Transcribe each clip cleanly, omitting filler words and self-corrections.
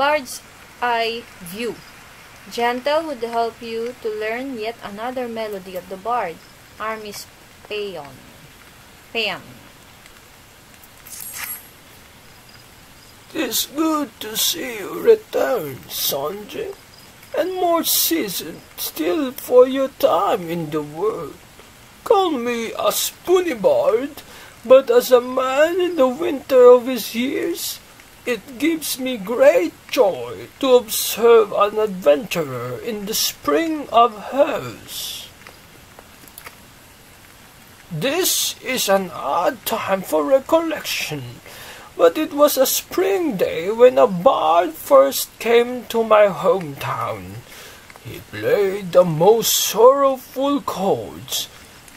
Bird's eye view. Gentle would help you to learn yet another melody of the bard, Army's Paean. "'Tis good to see you return, Sanjay, and more seasoned still for your time in the world. Call me a spoony bard, but as a man in the winter of his years, it gives me great joy to observe an adventurer in the spring of hers. This is an odd time for recollection, but it was a spring day when a bard first came to my hometown. He played the most sorrowful chords,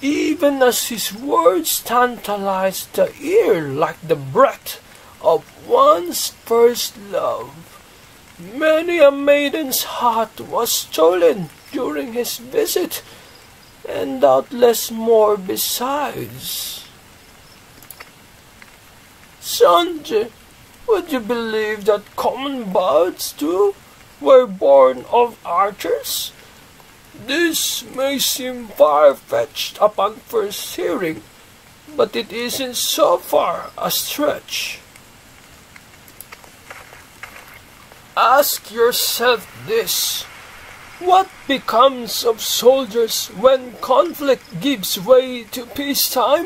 even as his words tantalized the ear like the breath of one's first love. Many a maiden's heart was stolen during his visit, and doubtless more besides. Sanjay, would you believe that common bards too were born of archers? This may seem far-fetched upon first hearing, but it isn't so far a stretch. Ask yourself this: what becomes of soldiers when conflict gives way to peacetime?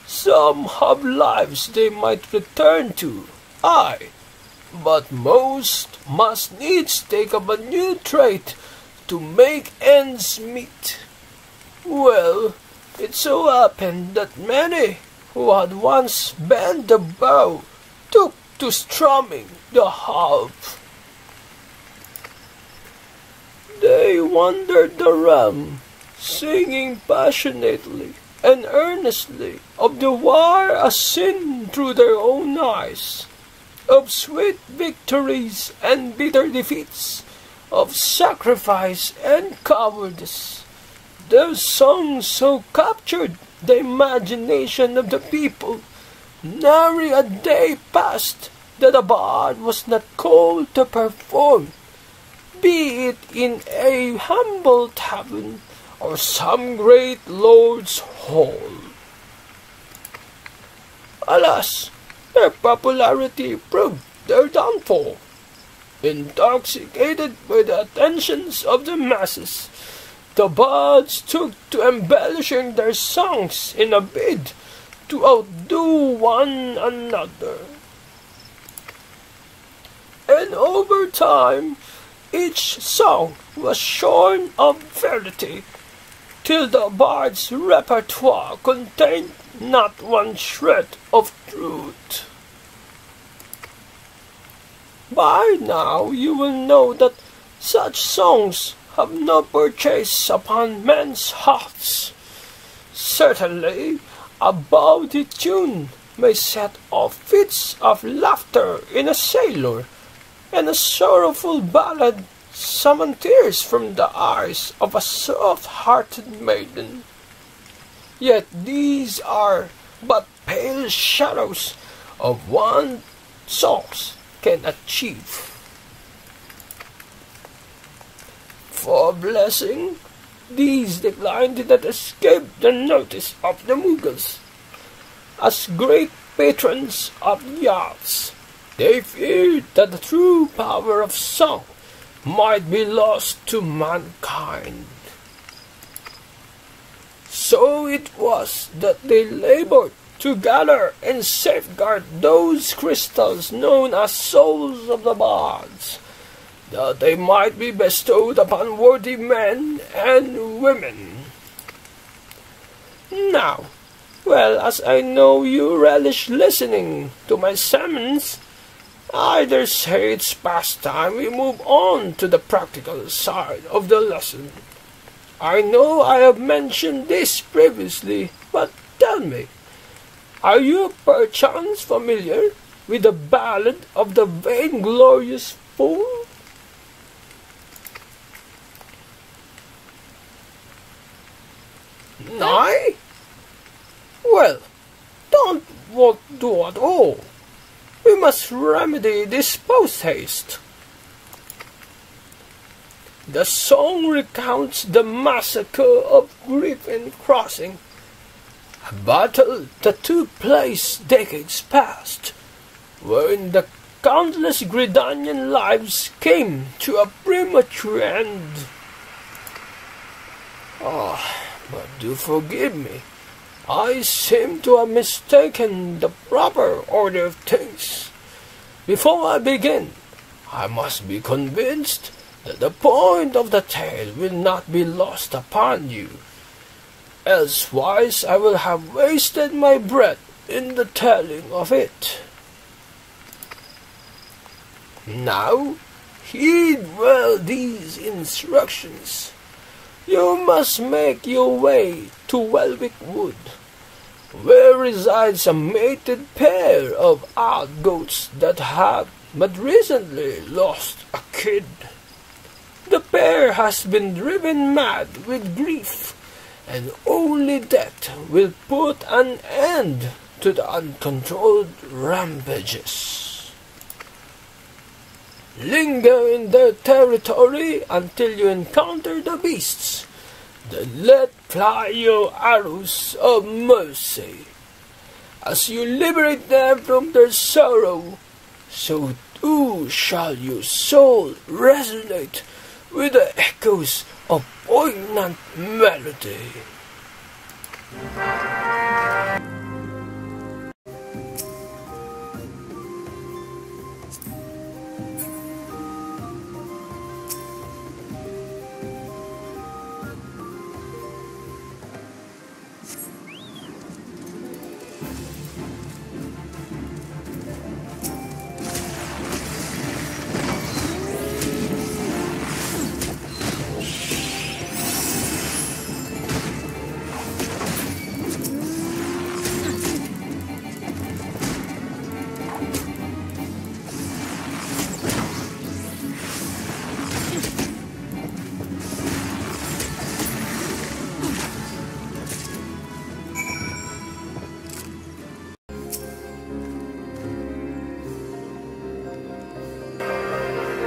Some have lives they might return to, aye, but most must needs take up a new trade to make ends meet. Well, it so happened that many who had once bent the bow took to strumming the harp. They wandered the realm, singing passionately and earnestly of the war as seen through their own eyes, of sweet victories and bitter defeats, of sacrifice and cowardice. Their songs so captured the imagination of the people, nary a day passed that a bard was not called to perform, be it in a humble tavern or some great lord's hall. Alas, their popularity proved their downfall. Intoxicated by the attentions of the masses, the bards took to embellishing their songs in a bid to outdo one another. And over time, each song was shorn of verity, till the bard's repertoire contained not one shred of truth. By now you will know that such songs have no purchase upon men's hearts. Certainly, a bawdy tune may set off fits of laughter in a sailor, and a sorrowful ballad summon tears from the eyes of a soft-hearted maiden. Yet these are but pale shadows of what songs can achieve. For blessing, these decline did not escape the notice of the Mughals. As great patrons of yachts, they feared that the true power of song might be lost to mankind. So it was that they labored to gather and safeguard those crystals known as souls of the bards, that they might be bestowed upon worthy men and women. Now, well, as I know you relish listening to my sermons, I dare say it's past time we move on to the practical side of the lesson. I know I have mentioned this previously, but tell me, are you perchance familiar with the ballad of the vainglorious fool? Nay? Well, don't do at all. We we must remedy this post-haste. The song recounts the massacre of Griffin Crossing, a battle that took place decades past, wherein the countless Gridanian lives came to a premature end. But do forgive me. I seem to have mistaken the proper order of things. Before I begin, I must be convinced that the point of the tale will not be lost upon you. Elsewise I will have wasted my breath in the telling of it. Now, heed well these instructions. You must make your way to Welwick Wood, where resides a mated pair of odd goats that have but recently lost a kid. The pair has been driven mad with grief, and only death will put an end to the uncontrolled rampages. Linger in their territory until you encounter the beasts. Then let fly your arrows of mercy. As you liberate them from their sorrow, so too shall your soul resonate with the echoes of poignant melody.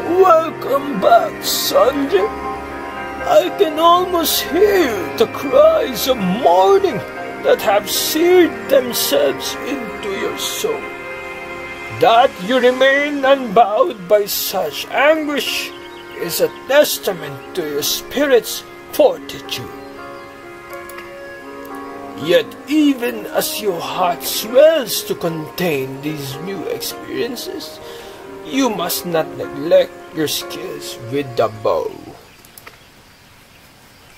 Welcome back, Sanjay. I can almost hear the cries of mourning that have seared themselves into your soul. That you remain unbowed by such anguish is a testament to your spirit's fortitude. Yet even as your heart swells to contain these new experiences, you must not neglect your skills with the bow.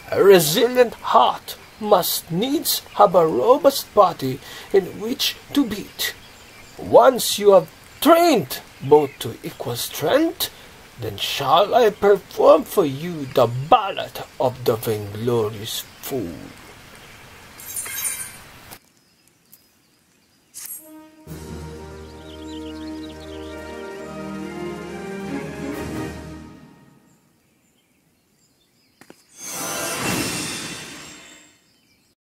A resilient heart must needs have a robust body in which to beat. Once you have trained both to equal strength, then shall I perform for you the ballad of the vainglorious fool.